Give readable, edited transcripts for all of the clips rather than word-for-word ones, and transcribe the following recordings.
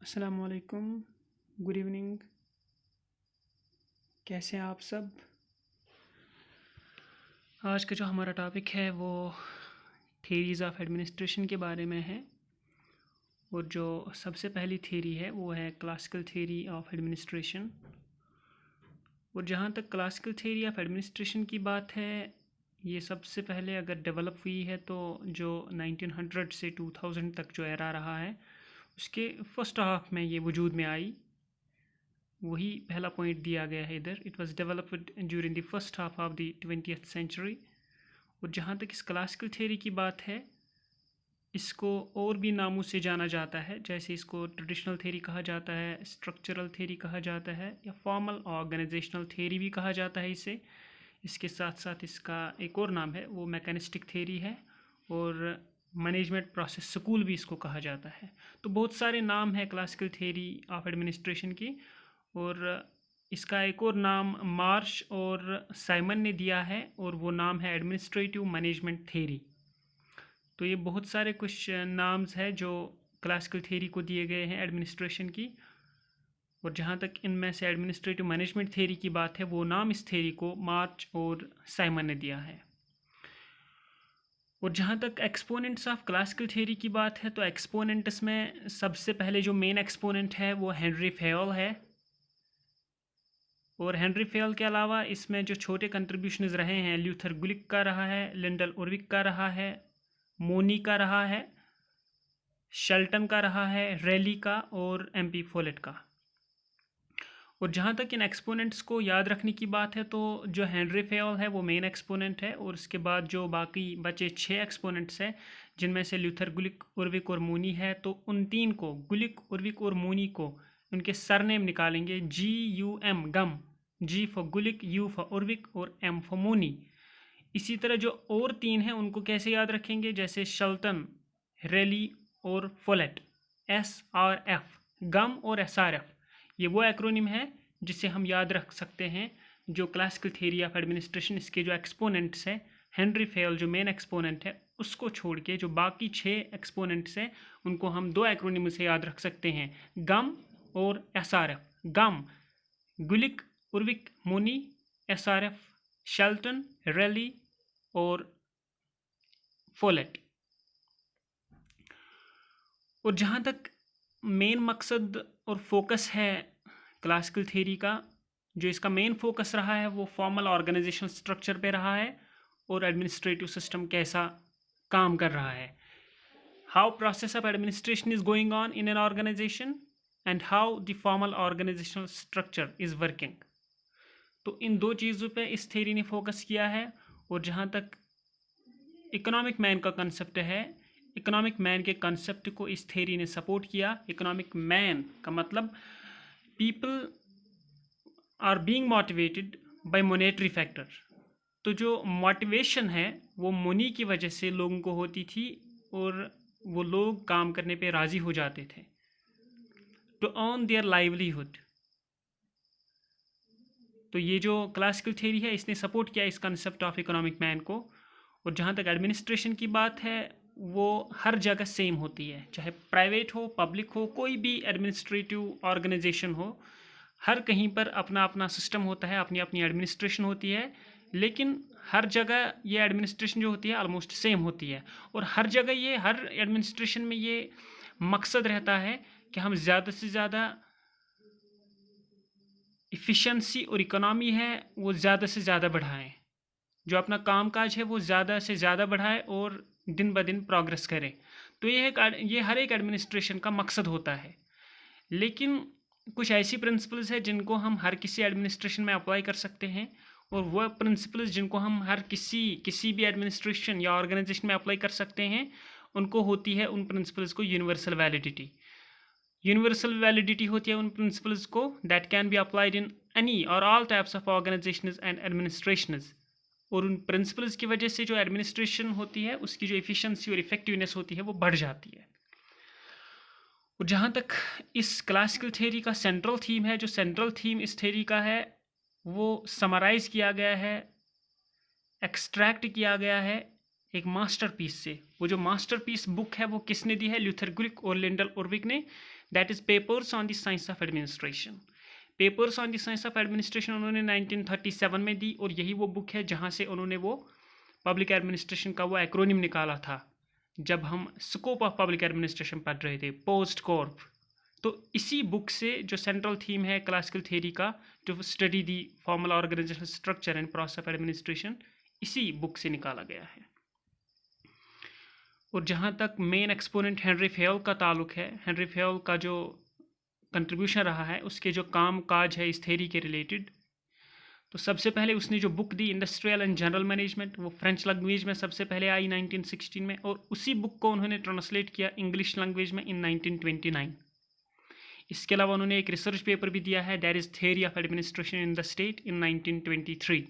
अस्सलामुअलैकुम, good evening. कैसे हैं आप सब? आज का जो हमारा टॉपिक है वो थेरीज़ ऑफ एडमिनिस्ट्रेशन के बारे में है। और जो सबसे पहली थेरी है वो है क्लासिकल थेरी ऑफ एडमिनिस्ट्रेशन। और जहाँ तक क्लासिकल थेरी ऑफ एडमिनिस्ट्रेशन की बात है, ये सबसे पहले अगर डेवलप हुई है तो जो 1900 से 2000 तक जो एरा रहा है उसके फर्स्ट हाफ में ये वजूद में आई। वही पहला पॉइंट दिया गया है इधर। It was developed during the first half of the 20th century. और जहाँ तक इस क्लासिकल थ्योरी की बात है, इसको और भी नामों से जाना जाता है। जैसे इसको ट्रेडिशनल थ्योरी कहा जाता है, स्ट्रक्चरल थ्योरी कहा जाता है, या फॉर्मल ऑर्गेनाइजेशनल थ्योरी भी कहा जाता है इसे। इसके साथ साथ इसका एक और नाम है वो मैकेनिस्टिक थ्योरी है, और मैनेजमेंट प्रोसेस स्कूल भी इसको कहा जाता है। तो बहुत सारे नाम हैं क्लासिकल थ्योरी ऑफ एडमिनिस्ट्रेशन की। और इसका एक और नाम मार्श और साइमन ने दिया है, और वो नाम है एडमिनिस्ट्रेटिव मैनेजमेंट थ्योरी। तो ये बहुत सारे कुछ नाम्स हैं जो क्लासिकल थ्योरी को दिए गए हैं एडमिनिस्ट्रेशन की। और जहाँ तक इनमें से एडमिनिस्ट्रेटिव मैनेजमेंट थ्योरी की बात है, वो नाम इस थ्योरी को मार्च और साइमन ने दिया है। और जहाँ तक एक्सपोनेंट्स ऑफ क्लासिकल थ्योरी की बात है, तो एक्सपोनेंट्स में सबसे पहले जो मेन एक्सपोनेंट है वो हेनरी फेयोल है। और हेनरी फेयोल के अलावा इसमें जो छोटे कंट्रीब्यूशंस रहे हैं, ल्यूथर गुलिक का रहा है, लिंडल उर्विक का रहा है, मोनी का रहा है, शेल्टन का रहा है, रैली का, और एमपी फोलेट का। और जहाँ तक इन एक्सपोनेंट्स को याद रखने की बात है, तो जो हेनरी फेयोल है वो मेन एक्सपोनेंट है। और उसके बाद जो बाकी बचे 6 एक्सपोनेंट्स हैं, जिनमें से ल्यूथर गुलिक, उर्विक और मोनी है, तो उन तीन को, गुलिक, उर्विक और मोनी को, उनके सरनेम निकालेंगे GUM, गम। G फॉर गुलिक, U फॉर उर्विक और M फॉर मोनी। इसी तरह जो और तीन हैं उनको कैसे याद रखेंगे, जैसे शेल्टन, रैली और फोलेट, SRF, गम और SRF। ये वो एक्रोनिम है जिसे हम याद रख सकते हैं। जो क्लासिकल थ्योरी ऑफ एडमिनिस्ट्रेशन, इसके जो एक्सपोनेंट्स हैं, हेनरी फेयोल जो मेन एक्सपोनेंट है, उसको छोड़ के जो बाकी 6 एक्सपोनेंट्स हैं उनको हम 2 एक्रोनिम से याद रख सकते हैं, गम और SRF। गम गुलिक, उर्विक, मोनी, SRF शेल्टन, रैली और फोलेट। और जहाँ तक मेन मकसद और फोकस है क्लासिकल थ्योरी का, जो इसका मेन फोकस रहा है वो फॉर्मल ऑर्गेनाइजेशनल स्ट्रक्चर पे रहा है, और एडमिनिस्ट्रेटिव सिस्टम कैसा काम कर रहा है, how process of administration is going on in an organization, and how the formal organizational structure is working. तो इन 2 चीज़ों पे इस थ्योरी ने फोकस किया है। और जहाँ तक इकोनॉमिक मैन का कंसेप्ट है, इकोनॉमिक मैन के कंसेप्ट को इस थ्योरी ने सपोर्ट किया। इकोनॉमिक मैन का मतलब people are being motivated by monetary factor. तो जो मोटिवेशन है वो मनी की वजह से लोगों को होती थी, और वो लोग काम करने पे राज़ी हो जाते थे टू अर्न देयर लाइवलीहुड। तो ये जो क्लासिकल थ्योरी है इसने सपोर्ट किया इस कंसेप्ट ऑफ इकोनॉमिक मैन को। और जहाँ तक एडमिनिस्ट्रेशन की बात है, वो हर जगह सेम होती है, चाहे प्राइवेट हो, पब्लिक हो, कोई भी एडमिनिस्ट्रेटिव ऑर्गेनाइजेशन हो, हर कहीं पर अपना अपना सिस्टम होता है, अपनी अपनी एडमिनिस्ट्रेशन होती है। लेकिन हर जगह ये एडमिनिस्ट्रेशन जो होती है ऑलमोस्ट सेम होती है। और हर जगह ये, हर एडमिनिस्ट्रेशन में ये मकसद रहता है कि हम ज़्यादा से ज़्यादा इफ़िशेंसी और इकोनॉमी है वो ज़्यादा से ज़्यादा बढ़ाएं, जो अपना काम काज है वो ज़्यादा से ज़्यादा बढ़ाए और दिन ब दिन प्रोग्रेस करे। तो ये हर एक एडमिनिस्ट्रेशन का मकसद होता है। लेकिन कुछ ऐसी प्रिंसिपल्स हैं जिनको हम हर किसी एडमिनिस्ट्रेशन में अप्लाई कर सकते हैं, और वह प्रिंसिपल्स जिनको हम हर किसी भी एडमिनिस्ट्रेशन या ऑर्गेनाइजेशन में अप्लाई कर सकते हैं, उनको होती है उन प्रिंसिपल्स को यूनिवर्सल वैलिडिटी। यूनिवर्सल वैलिडिटी होती है उन प्रिंसिपल्स को that can be applied in any और all types of organizations and administrations. और उन प्रिंसिपल्स की वजह से जो एडमिनिस्ट्रेशन होती है उसकी जो एफिशिएंसी और इफेक्टिवनेस होती है वो बढ़ जाती है। और जहाँ तक इस क्लासिकल थ्योरी का सेंट्रल थीम है, जो सेंट्रल थीम इस थ्योरी का है वो समराइज़ किया गया है, एक्सट्रैक्ट किया गया है एक मास्टरपीस से। वो जो मास्टरपीस बुक है वो किसने दी है? ल्यूथर गुलिक और लिंडल ओरविक ने। That is papers on the science of administration. Papers on the science of administration उन्होंने 1937 में दी, और यही वो बुक है जहाँ से उन्होंने वो पब्लिक एडमिनिस्ट्रेशन का वो एक्रोनिम निकाला था जब हम स्कोप ऑफ पब्लिक एडमिनिस्ट्रेशन पढ़ रहे थे, पोस्ट कॉर्प। तो इसी बुक से जो सेंट्रल थीम है क्लासिकल थ्योरी का, जो study the formal organizational structure and process of administration, इसी बुक से निकाला गया है। और जहाँ तक मेन एक्सपोनेंट हेनरी फेयल का ताल्लुक है, हेनरी फेयल का जो कंट्रीब्यूशन रहा है, उसके जो काम काज है इस थ्योरी के रिलेटेड, तो सबसे पहले उसने जो book the industrial and general management, वो फ्रेंच लैंग्वेज में सबसे पहले आई 1916 में, और उसी बुक को उन्होंने ट्रांसलेट किया इंग्लिश लैंग्वेज में इन 1929। इसके अलावा उन्होंने एक रिसर्च पेपर भी दिया है, that is theory of administration in the state in 1923।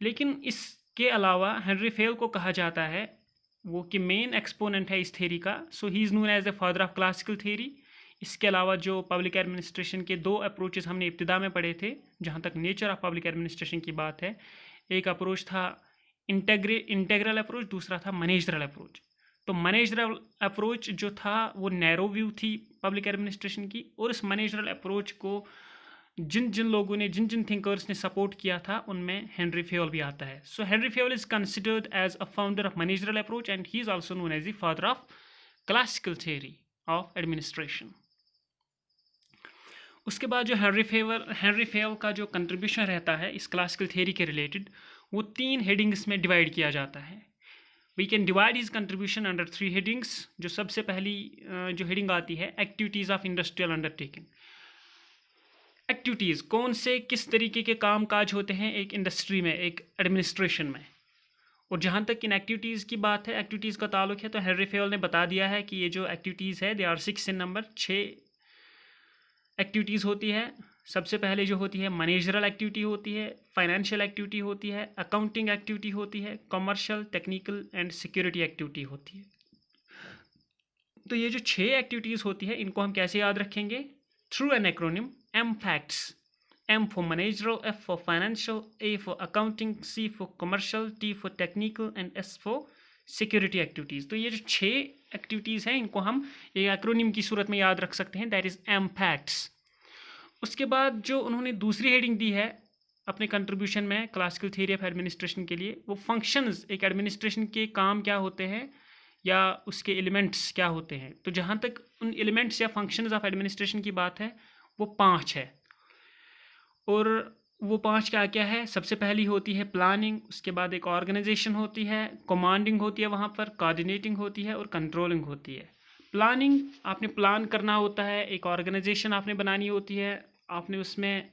लेकिन इसके अलावा हेनरी फेयल को कहा जाता है वो कि मेन एक्सपोनेंट है इस थ्योरी का, so he is known as the father of classical theory. इसके अलावा जो पब्लिक एडमिनिस्ट्रेशन के दो अप्रोचेस हमने इब्तिदा में पढ़े थे, जहाँ तक नेचर ऑफ पब्लिक एडमिनिस्ट्रेशन की बात है, एक अप्रोच था इंटेग्रल अप्रोच, दूसरा था मैनेजरल अप्रोच। तो मैनेजरल अप्रोच जो था वो नैरो व्यू थी पब्लिक एडमिनिस्ट्रेशन की, और इस मैनेजरल अप्रोच को जिन जिन लोगों ने, जिन जिन थिंकर्स ने सपोर्ट किया था, उनमें हेनरी फेयल भी आता है। So Henri Fayol is considered as a founder of managerial approach and he is also known as the father of classical theory of administration. उसके बाद जो हेनरी फेयल का जो कंट्रीब्यूशन रहता है इस क्लासिकल थ्योरी के रिलेटेड, वो 3 हेडिंग्स में डिवाइड किया जाता है। We can divide his contribution under 3 headings. जो सबसे पहली जो हेडिंग आती है, activities of industrial undertaking. Activities कौन से किस तरीके के काम काज होते हैं एक इंडस्ट्री में, एक एडमिनिस्ट्रेशन में। और जहाँ तक इन एक्टिविटीज़ की बात है, एक्टिविटीज़ का ताल्लुक है, तो हेनरी फेयल ने बता दिया है कि ये जो एक्टिविटीज़ है they are 6 in number, 6 activities होती है। सबसे पहले जो होती है मैनेजरल एक्टिविटी होती है, फाइनेंशियल एक्टिविटी होती है, अकाउंटिंग एक्टिविटी होती है, commercial, technical and security activity होती है। तो ये जो 6 एक्टिविटीज़ होती है, इनको हम कैसे याद रखेंगे? Through an acronym M facts, M for managerial, F for financial, A for accounting, C for commercial, T for technical and S for security activities। तो ये जो 6 एक्टिविटीज़ हैं, इनको हम एक एक्रोनिम की सूरत में याद रख सकते हैं, दैट इज़ M facts। उसके बाद जो उन्होंने दूसरी हेडिंग दी है अपने कंट्रीब्यूशन में क्लासिकल थ्योरी ऑफ एडमिनिस्ट्रेशन के लिए, वो फंक्शंस, एक एडमिनिस्ट्रेशन के काम क्या होते हैं या उसके एलिमेंट्स क्या होते हैं। तो जहाँ तक उन एलिमेंट्स या फंक्शंस ऑफ एडमिनिस्ट्रेशन की बात है, वो 5 है। और वो 5 क्या क्या है? सबसे पहली होती है प्लानिंग, उसके बाद एक ऑर्गेनाइजेशन होती है, कमांडिंग होती है, वहाँ पर कोऑर्डिनेटिंग होती है, और कंट्रोलिंग होती है। प्लानिंग, आपने प्लान करना होता है, एक ऑर्गेनाइजेशन आपने बनानी होती है, आपने उसमें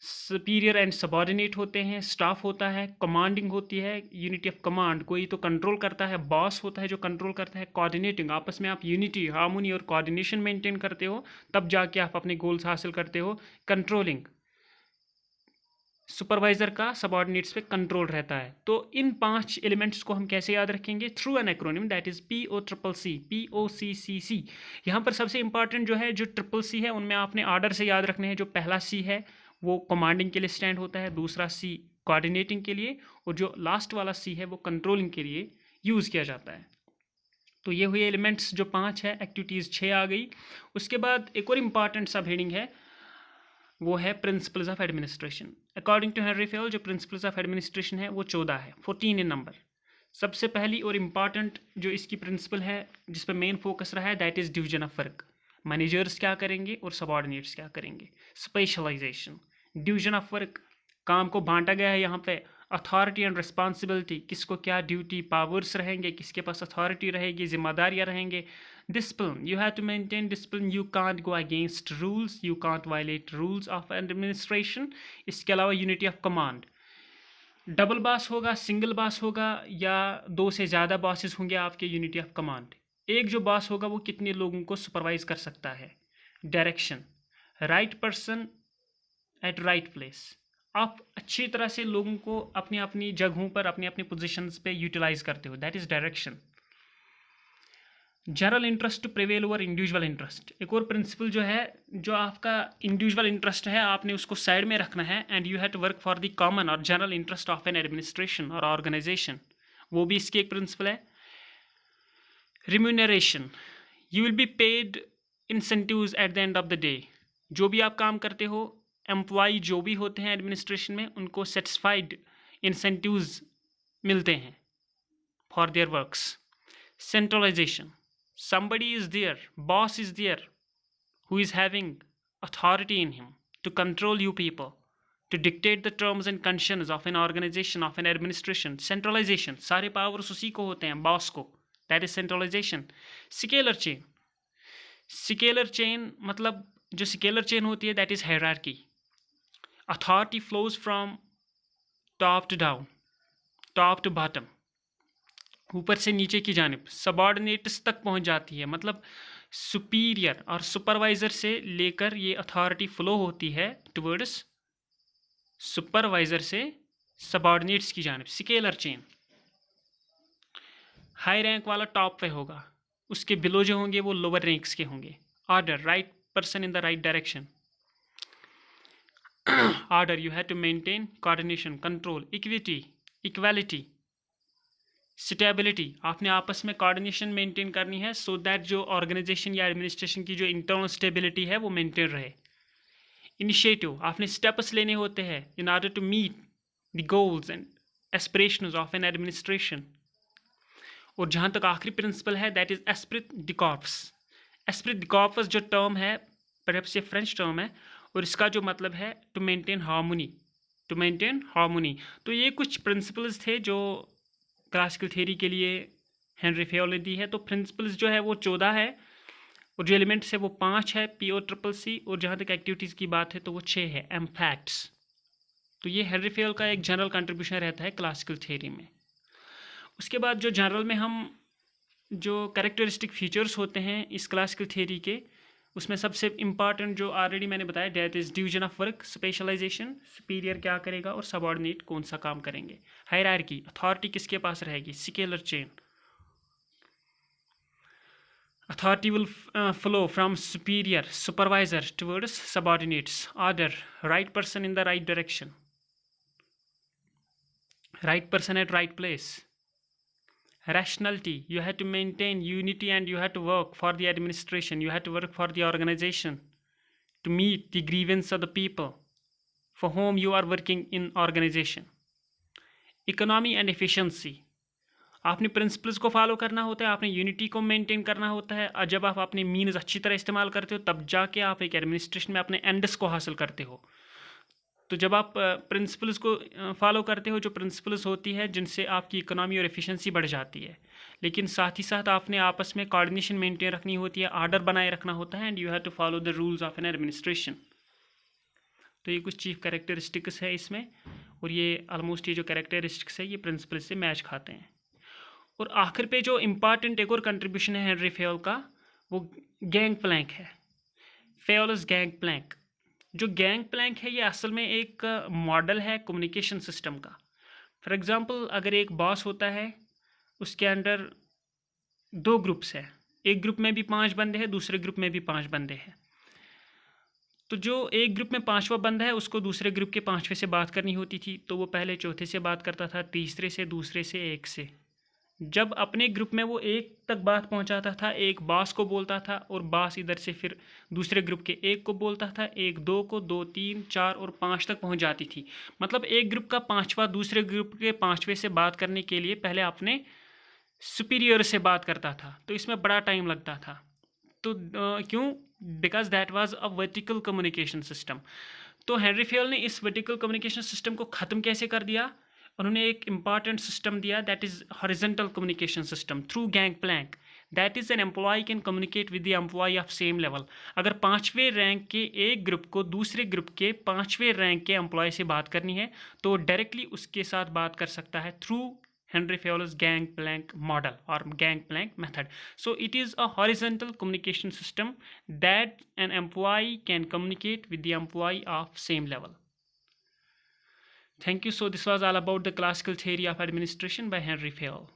सुपीरियर एंड सबऑर्डिनेट होते हैं, स्टाफ होता है, कमांडिंग होती है, यूनिटी ऑफ कमांड, कोई तो कंट्रोल करता है, बॉस होता है जो कंट्रोल करता है, कोऑर्डिनेटिंग, आपस में आप यूनिटी, हार्मोनी और कोऑर्डिनेशन मेंटेन करते हो, तब जाके आप अपने गोल्स हासिल करते हो। कंट्रोलिंग, सुपरवाइजर का सबऑर्डिनेट्स पे कंट्रोल रहता है। तो इन 5 एलिमेंट्स को हम कैसे याद रखेंगे? Through an acronym, that is POCC, POCCC। यहाँ पर सबसे इंपॉर्टेंट जो है, जो CCC है, उनमें आपने ऑर्डर से याद रखने हैं। जो पहला C है वो कमांडिंग के लिए स्टैंड होता है, दूसरा C कोऑर्डिनेटिंग के लिए, और जो लास्ट वाला C है वो कंट्रोलिंग के लिए यूज़ किया जाता है। तो ये हुए एलिमेंट्स जो 5 है, एक्टिविटीज़ 6 आ गई। उसके बाद एक और इम्पॉर्टेंट सब हेडिंग है, वो है principles of administration. According to Henri Fayol जो प्रिंसिपल्स ऑफ एडमिनिस्ट्रेशन है वो 14 है, 14 इन नंबर। सबसे पहली और इम्पॉर्टेंट जो इसकी प्रिंसिपल है, जिस पर मेन फोकस रहा है, that is division of work. Managers क्या करेंगे और सबऑर्डिनेट्स क्या करेंगे। स्पेशलाइजेशन, डिवीजन ऑफ वर्क, काम को बांटा गया है यहाँ पे। अथॉरिटी एंड रिस्पॉन्सिबिलिटी, किसको क्या ड्यूटी पावर्स रहेंगे, किसके पास अथॉरिटी रहेगी, जिम्मेदारियाँ रहेंगे। Discipline, you have to maintain discipline, you can't go against rules, you can't violate rules of administration। इसके अलावा unity of command, double boss होगा, सिंगल बॉस होगा, या 2 से ज़्यादा बॉसेस होंगे आपके यूनिटी ऑफ कमांड। एक जो बॉस होगा वो कितने लोगों को सुपरवाइज कर सकता है। Direction, right person at right place, आप अच्छी तरह से लोगों को अपनी अपनी जगहों पर, अपनी अपनी पोजिशंस पे यूटिलाइज करते हो, that is direction. General interest to prevail over individual interest, एक और प्रिंसिपल जो है, जो आपका इंडिविजुअल इंटरेस्ट है आपने उसको साइड में रखना है, and you have to work for the common और general interest of an administration और ऑर्गेनाइजेशन। वो भी इसकी एक प्रिंसिपल है। Remuneration, you will be paid incentives at the end of the day. जो भी आप काम करते हो, एम्प्लॉय जो भी होते हैं एडमिनिस्ट्रेशन में, उनको सेटिस्फाइड इंसेंटिव्स मिलते हैं for their works. Centralization, somebody is there, boss is there, who is having authority in him to control you people, to dictate the terms and conditions of an organization, of an administration. Centralization, सारे powers उसी को होते हैं, boss को, that is centralization. Scalar chain, scalar chain मतलब जो scalar chain होती है, that is hierarchy. Authority flows from top to down, top to bottom, ऊपर से नीचे की जानिब सबऑर्डिनेट्स तक पहुंच जाती है। मतलब सुपीरियर और सुपरवाइज़र से लेकर ये अथॉरिटी फ्लो होती है टुवर्ड्स सुपरवाइज़र से सबऑर्डिनेट्स की जानिब, स्केलर चेन। हाई रैंक वाला टॉप पे होगा, उसके बिलो जो होंगे वो लोअर रैंक्स के होंगे। Order, right person in the right direction. Order, you have to maintain coordination, control, equity, equality. Stability, आपने आपस में कोऑर्डिनेशन मेंटेन करनी है सो दैट जो ऑर्गेनाइजेशन या एडमिनिस्ट्रेशन की जो इंटरनल स्टेबिलिटी है वो मेंटेन रहे। इनिशिएटिव, आपने स्टेप्स लेने होते हैं in order to meet the goals and aspirations of an administration. और जहाँ तक आखिरी प्रिंसिपल है, that is esprit de corps. Esprit de corps जो टर्म है, परहैप्स ये फ्रेंच टर्म है, और इसका जो मतलब है to maintain harmony, to maintain harmony. तो ये कुछ प्रिंसिपल्स थे जो क्लासिकल थ्योरी के लिए हेनरी फेयोल ने दी है। तो प्रिंसिपल्स जो है वो 14 है, और जो एलिमेंट्स है वो 5 है, PO-CCC, और जहाँ तक एक्टिविटीज़ की बात है तो वो 6 है, एम्फैक्ट्स। तो ये हेनरी फेयोल का एक जनरल कंट्रीब्यूशन रहता है क्लासिकल थ्योरी में। उसके बाद जो जनरल में हम जो कैरेक्टरिस्टिक फीचर्स होते हैं इस क्लासिकल थ्योरी के, उसमें सबसे इम्पॉर्टेंट जो ऑलरेडी मैंने बताया, that is division of work, specialization, superior क्या करेगा और सबऑर्डिनेट कौन सा काम करेंगे। हायरार्की, अथॉरिटी किसके पास रहेगी, scalar chain. Authority will flow from superior supervisor towards subordinates. Order, right person in the right direction, right person at right place. Rationality, you have to maintain unity and you have to work for the administration, you have to work for the organization to meet the grievance of the people for whom you are working in organization. Economy and efficiency, आपने principles को follow करना होता है, आपने unity को maintain करना होता है, और जब आप अपने मीन्स अच्छी तरह इस्तेमाल करते हो तब जाके आप एक एडमिनिस्ट्रेशन में अपने एंड्स को हासिल करते हो। तो जब आप प्रिंसिपल्स को फॉलो करते हो, जो प्रिंसिपल्स होती है जिनसे आपकी इकोनॉमी और एफिशिएंसी बढ़ जाती है, लेकिन साथ ही साथ आपने आपस में कोऑर्डिनेशन मेंटेन रखनी होती है, ऑर्डर बनाए रखना होता है, and you have to follow the rules of an administration. तो ये कुछ चीफ कैरेक्टरिस्टिक्स है इसमें, और ये ऑलमोस्ट ये जो कैरेक्टरिस्टिक्स है ये प्रिंसिपल से मैच खाते हैं। और आखिर पे जो इम्पॉर्टेंट एक और कंट्रीब्यूशन है हेनरी फेयोल का, वो गैंग प्लैंक है, फेयोल्स गैंग प्लैंक। जो गैंग प्लैंक है ये असल में एक मॉडल है कम्युनिकेशन सिस्टम का। फॉर एग्ज़ाम्पल, अगर एक बॉस होता है, उसके अंडर 2 ग्रुप्स है, एक ग्रुप में भी 5 बंदे हैं, दूसरे ग्रुप में भी 5 बंदे हैं। तो जो एक ग्रुप में 5वां बंदा है उसको दूसरे ग्रुप के 5वें से बात करनी होती थी, तो वो पहले चौथे से बात करता था, तीसरे से, दूसरे से, एक से। जब अपने ग्रुप में वो 1 तक बात पहुंचाता था, एक बॉस को बोलता था, और बॉस इधर से फिर दूसरे ग्रुप के 1 को बोलता था, 1 2 को, 2 3 4 और 5 तक पहुंच जाती थी। मतलब एक ग्रुप का 5वां दूसरे ग्रुप के 5वें से बात करने के लिए पहले अपने सुपीरियर से बात करता था, तो इसमें बड़ा टाइम लगता था। तो क्यों? Because that was a vertical communication system. तो हेनरी फेयोल ने इस वर्टिकल कम्युनिकेशन सिस्टम को ख़त्म कैसे कर दिया? उन्होंने एक इम्पॉर्टेंट सिस्टम दिया, that is horizontal communication system through gang plank. That is an employee can communicate with the employee of same level. अगर 5वें रैंक के एक ग्रुप को दूसरे ग्रुप के 5वें रैंक के एम्प्लॉय से बात करनी है तो डायरेक्टली उसके साथ बात कर सकता है through Henry Fayol's gang plank model or gang plank method. So it is a horizontal communication system that an employee can communicate with the employee of same level. Thank you. So this was all about the classical theory of administration by Henry Fayol.